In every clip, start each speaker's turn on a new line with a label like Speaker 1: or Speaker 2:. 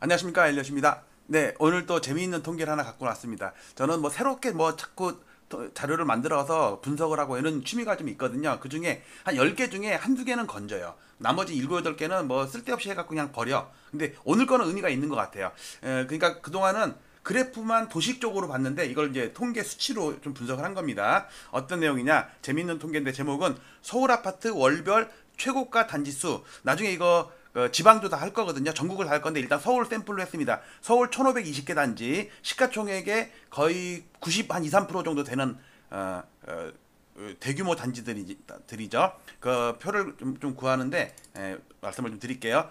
Speaker 1: 안녕하십니까, 엘리엇입니다. 네, 오늘 또 재미있는 통계를 하나 갖고 왔습니다. 저는 뭐 새롭게 뭐 자꾸 자료를 만들어서 분석을 하고 이런 취미가 좀 있거든요. 그 중에 한 10개 중에 한두 개는 건져요. 나머지 7, 8개는 뭐 쓸데없이 해갖고 그냥 버려. 근데 오늘 거는 의미가 있는 것 같아요. 그러니까 그동안은 그래프만 도식적으로 봤는데 이걸 이제 통계 수치로 좀 분석을 한 겁니다. 어떤 내용이냐? 재밌는 통계인데 제목은 서울 아파트 월별 최고가 단지수. 나중에 이거 지방도 다 할 거거든요. 전국을 다 할 건데 일단 서울 샘플로 했습니다. 서울 1520개 단지 시가총액의 거의 90, 한 2, 3% 정도 되는 대규모 단지들이죠. 그 표를 좀 구하는데 말씀을 좀 드릴게요.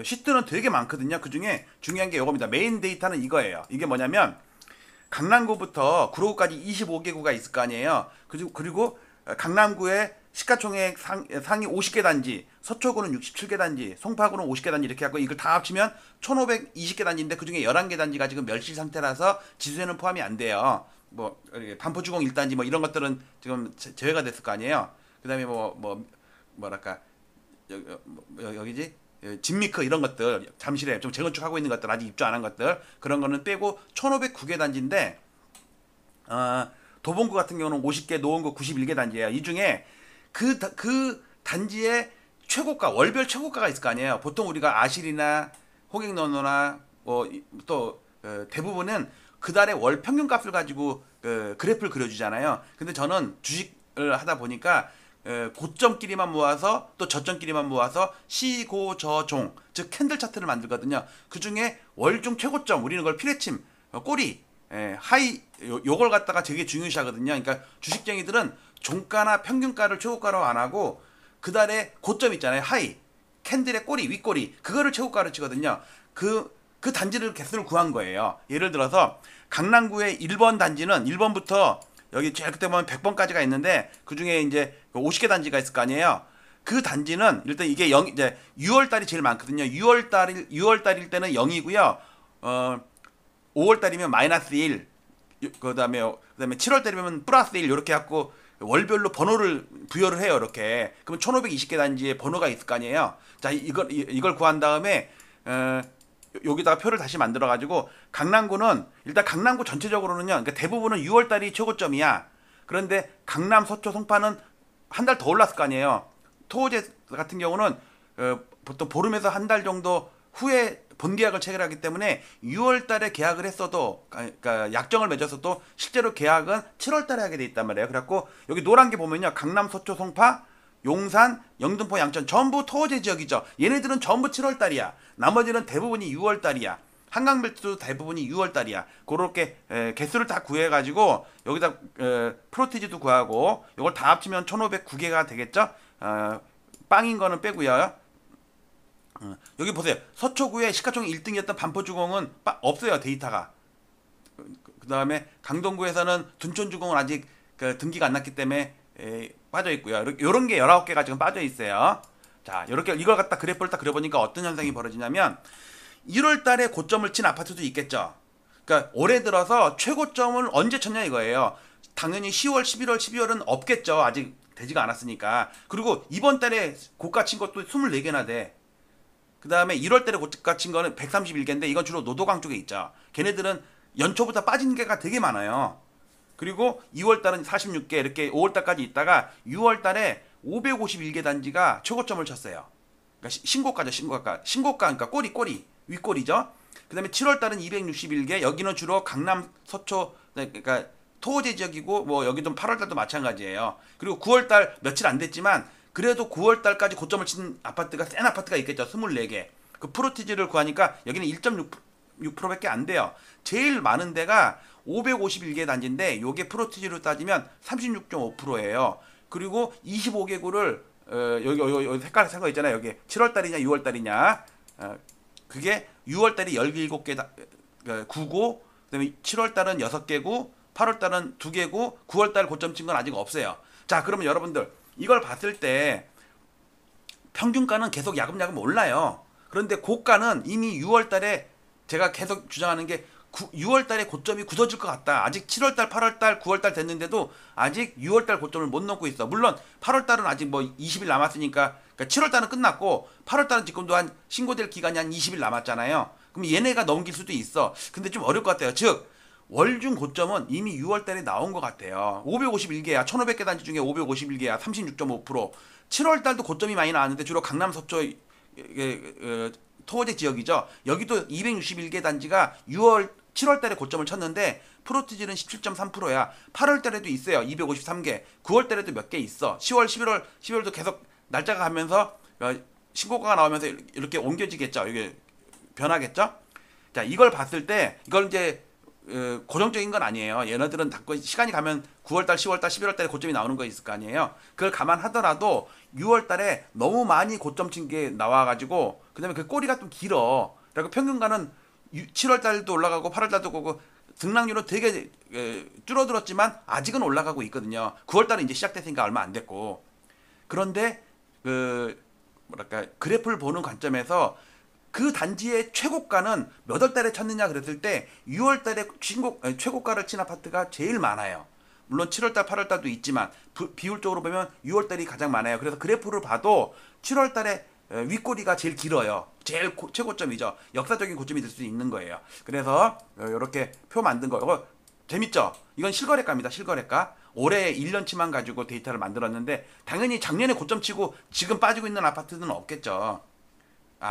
Speaker 1: 시트는 되게 많거든요. 그 중에 중요한 게 이겁니다. 메인 데이터는 이거예요. 이게 뭐냐면 강남구부터 구로구까지 25개구가 있을 거 아니에요. 그리고 강남구에 시가총액 상위 50개 단지, 서초구는 67개 단지, 송파구는 50개 단지 이렇게 하고 이걸 다 합치면 1520개 단지인데 그중에 11개 단지가 지금 멸실 상태라서 지수에는 포함이 안 돼요. 뭐 반포주공 1단지 뭐 이런 것들은 지금 제외가 됐을 거 아니에요. 그다음에 뭐랄까 여기지? 진미크 이런 것들 잠실에 좀 재건축하고 있는 것들 아직 입주 안 한 것들 그런 거는 빼고 1509개 단지인데 도봉구 같은 경우는 50개, 노원구 91개 단지예요. 이 중에 그 단지의 최고가 월별 최고가가 있을 거 아니에요. 보통 우리가 아실이나 호갱노노나 또 대부분은 그 달의 월 평균값을 가지고 그래프를 그려주잖아요. 근데 저는 주식을 하다 보니까 고점끼리만 모아서 또 저점끼리만 모아서 시고저종 즉 캔들 차트를 만들거든요. 그 중에 월중 최고점 우리는 그걸 피레침 꼬리 하이 요걸 갖다가 되게 중요시하거든요. 그러니까 주식쟁이들은 종가나 평균가를 최고가로 안 하고 그 달에 고점 있잖아요. 하이 캔들의 꼬리 윗꼬리 그거를 최고가로 치거든요. 그 단지를 개수를 구한 거예요. 예를 들어서 강남구의 1번 단지는 1번부터 여기 제일 그때 보면 100번까지가 있는데 그 중에 이제 50개 단지가 있을 거 아니에요. 그 단지는 일단 이게 이제 6월 달이 제일 많거든요. 6월 달일 때는 0이고요. 5월 달이면 마이너스 1. 그다음에 7월 달이면 플러스 1 이렇게 갖고 월별로 번호를 부여를 해요. 이렇게. 그러면 1520개 단지에 번호가 있을 거 아니에요. 자, 이걸 구한 다음에 여기다가 표를 다시 만들어 가지고 강남구는 일단 강남구 전체적으로는요. 그러니까 대부분은 6월 달이 최고점이야. 그런데 강남, 서초, 송파는 한 달 더 올랐을 거 아니에요. 토호제 같은 경우는 보통 보름에서 한 달 정도 후에 본계약을 체결하기 때문에 6월 달에 계약을 했어도 그러니까 약정을 맺었어도 실제로 계약은 7월 달에 하게 돼 있단 말이에요. 그래갖고 여기 노란 게 보면요. 강남, 서초, 송파, 용산, 영등포, 양천 전부 토호제 지역이죠. 얘네들은 전부 7월 달이야. 나머지는 대부분이 6월 달이야. 한강벨트도 대부분이 6월 달이야. 그렇게 개수를 다 구해가지고 여기다 프로티지도 구하고 이걸 다 합치면 1509개가 되겠죠. 빵인 거는 빼고요. 여기 보세요. 서초구에 시가총액 1등이었던 반포주공은 없어요. 데이터가. 그 다음에 강동구에서는 둔촌주공은 아직 등기가 안 났기 때문에 빠져 있고요. 이런 게 19개가 지금 빠져 있어요. 자, 이렇게 이걸 갖다 그래프를 딱 그려보니까 어떤 현상이 벌어지냐면 1월 달에 고점을 친 아파트도 있겠죠. 그러니까 올해 들어서 최고점을 언제 쳤냐 이거예요. 당연히 10월, 11월, 12월은 없겠죠. 아직 되지가 않았으니까. 그리고 이번 달에 고가 친 것도 24개나 돼. 그 다음에 1월 달에 고가 친 거는 131개인데 이건 주로 노도강 쪽에 있죠. 걔네들은 연초부터 빠진 개가 되게 많아요. 그리고 2월 달은 46개 이렇게 5월 달까지 있다가 6월 달에 551개 단지가 최고점을 쳤어요. 그러니까 신고가죠, 신고가 그러니까 꼬리 윗꼬리죠. 그다음에 7월 달은 261개. 여기는 주로 강남, 서초 그러니까 토호제 지역이고 뭐 여기도 8월 달도 마찬가지예요. 그리고 9월 달 며칠 안 됐지만 그래도 9월 달까지 고점을 친 아파트가 센 아파트가 있겠죠. 24개. 그 프로티지를 구하니까 여기는 1.6%밖에 안 돼요. 제일 많은 데가 551개 단지인데 요게 프로티지로 따지면 36.5%예요. 그리고 25개구를 여기 색깔 생거 있잖아요. 여기 7월 달이냐 6월 달이냐. 그게 6월 달이 17개 구고 그다음에 7월 달은 6개구, 8월 달은 2개구, 9월 달 고점 친 건 아직 없어요. 자, 그러면 여러분들 이걸 봤을 때 평균가는 계속 야금야금 올라요. 그런데 고가는 이미 6월 달에 제가 계속 주장하는 게 6월 달에 고점이 굳어질 것 같다. 아직 7월 달, 8월 달, 9월 달 됐는데도 아직 6월 달 고점을 못 넘고 있어. 물론 8월 달은 아직 뭐 20일 남았으니까, 그러니까 7월 달은 끝났고 8월 달은 지금도 한 신고될 기간이 한 20일 남았잖아요. 그럼 얘네가 넘길 수도 있어. 근데 좀 어려울 것 같아요. 즉 월중 고점은 이미 6월 달에 나온 것 같아요. 551개야. 1500개 단지 중에 551개야. 36.5%. 7월 달도 고점이 많이 나왔는데 주로 강남 서초 토호제 지역이죠. 여기도 261개 단지가 7월 달에 고점을 쳤는데 프로티지는 17.3%야. 8월 달에도 있어요. 253개. 9월 달에도 몇 개 있어. 10월, 11월도 계속 날짜가 가면서 신고가가 나오면서 이렇게 옮겨지겠죠. 이게 변하겠죠. 자, 이걸 봤을 때 이걸 이제 고정적인 건 아니에요. 얘네들은 시간이 가면 9월달, 10월달, 11월달에 고점이 나오는 거 있을 거 아니에요. 그걸 감안하더라도 6월달에 너무 많이 고점 친 게 나와가지고 그다음에 그 꼬리가 좀 길어. 그리고 평균가는 7월달도 올라가고 8월달도 오고 등락률은 되게 줄어들었지만 아직은 올라가고 있거든요. 9월달은 이제 시작됐으니까 얼마 안 됐고. 그런데 그래프를 보는 관점에서 그 단지의 최고가는 몇 월 달에 쳤느냐 그랬을 때 6월 달에 최고가를 친 아파트가 제일 많아요. 물론 7월 달, 8월 달도 있지만 비율적으로 보면 6월 달이 가장 많아요. 그래서 그래프를 봐도 7월 달에 윗꼬리가 제일 길어요. 제일 최고점이죠. 역사적인 고점이 될 수 있는 거예요. 그래서 이렇게 표 만든 거 이거 재밌죠? 이건 실거래가입니다. 실거래가. 올해 1년치만 가지고 데이터를 만들었는데 당연히 작년에 고점 치고 지금 빠지고 있는 아파트는 없겠죠.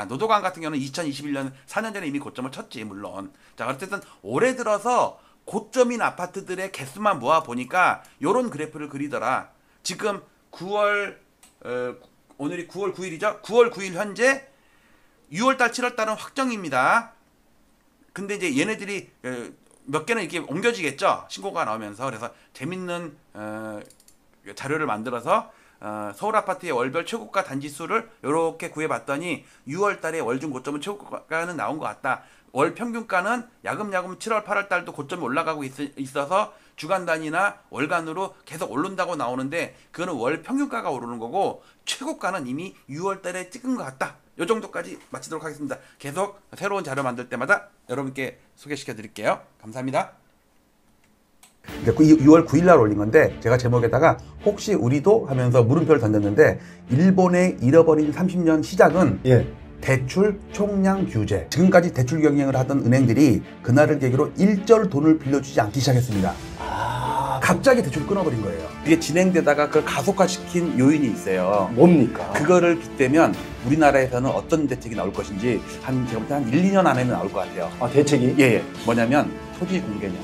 Speaker 1: 노도강 같은 경우는 2021년 4년 전에 이미 고점을 쳤지 물론. 자, 어쨌든 올해 들어서 고점인 아파트들의 개수만 모아 보니까 요런 그래프를 그리더라. 지금 9월 오늘이 9월 9일이죠. 9월 9일 현재 6월 달, 7월 달은 확정입니다. 근데 이제 얘네들이 몇 개는 이렇게 옮겨지겠죠. 신고가 나오면서. 그래서 재밌는 자료를 만들어서 서울 아파트의 월별 최고가 단지 수를 이렇게 구해봤더니 6월 달에 월중 고점은 최고가는 나온 것 같다. 월 평균가는 야금야금 7월, 8월 달도 고점이 올라가고 있어서 주간 단위나 월간으로 계속 오른다고 나오는데 그거는 월 평균가가 오르는 거고 최고가는 이미 6월 달에 찍은 것 같다. 이 정도까지 마치도록 하겠습니다. 계속 새로운 자료 만들 때마다 여러분께 소개시켜 드릴게요. 감사합니다.
Speaker 2: 6월 9일 날 올린 건데 제가 제목에다가 혹시 우리도 하면서 물음표를 던졌는데 일본의 잃어버린 30년 시작은 대출 총량 규제. 지금까지 대출 경영을 하던 은행들이 그날을 계기로 일절 돈을 빌려주지 않기 시작했습니다. 갑자기 대출을 끊어버린 거예요. 이게 진행되다가 그걸 가속화시킨 요인이 있어요.
Speaker 3: 뭡니까?
Speaker 2: 그거를 빗대면 우리나라에서는 어떤 대책이 나올 것인지 제가 볼 때 한 1, 2년 안에는 나올 것 같아요.
Speaker 3: 대책이?
Speaker 2: 예. 뭐냐면 토지 공개념.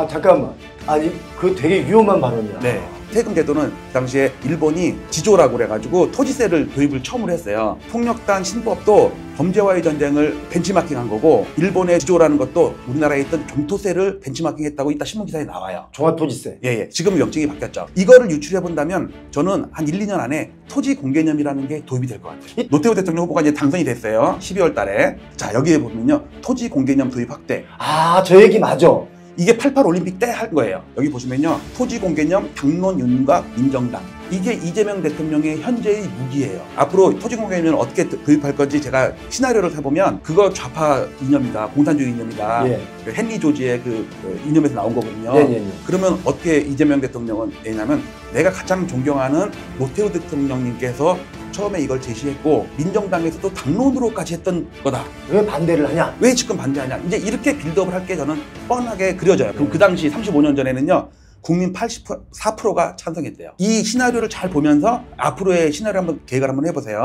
Speaker 3: 잠깐만. 아니, 그거 되게 위험한 발언이야.
Speaker 2: 네. 세금 제도는 그 당시에 일본이 지조라고 그래가지고 토지세를 도입을 처음으로 했어요. 폭력단 신법도 범죄와의 전쟁을 벤치마킹한 거고 일본의 지조라는 것도 우리나라에 있던 경토세를 벤치마킹했다고 이따 신문기사에 나와요.
Speaker 3: 종합토지세.
Speaker 2: 예. 지금 명칭이 바뀌었죠. 이거를 유출해 본다면 저는 한 1, 2년 안에 토지 공개념이라는 게 도입이 될 것 같아요. 노태우 대통령 후보가 이제 당선이 됐어요. 12월 달에. 자, 여기에 보면요. 토지 공개념 도입 확대.
Speaker 3: 저 얘기 맞아.
Speaker 2: 이게 88 올림픽 때 한 거예요. 여기 보시면요. 토지 공개념, 당론 윤곽, 민정당. 이게 이재명 대통령의 현재의 무기예요. 앞으로 토지 공개념을 어떻게 도입할 건지 제가 시나리오를 해보면 그거 좌파 이념이다. 공산주의 이념이다. 그 헨리 조지의 그 이념에서 나온 거거든요. 그러면 어떻게 이재명 대통령은 왜냐면 내가 가장 존경하는 노태우 대통령님께서 처음에 이걸 제시했고 민정당에서도 당론으로까지 했던 거다.
Speaker 3: 왜 반대를 하냐?
Speaker 2: 왜 지금 반대하냐? 이제 이렇게 빌드업을 할 게 저는 뻔하게 그려져요. 그럼 그 당시 35년 전에는요. 국민 84%가 찬성했대요. 이 시나리오를 잘 보면서 앞으로의 시나리오 한번 계획을 한번 해보세요.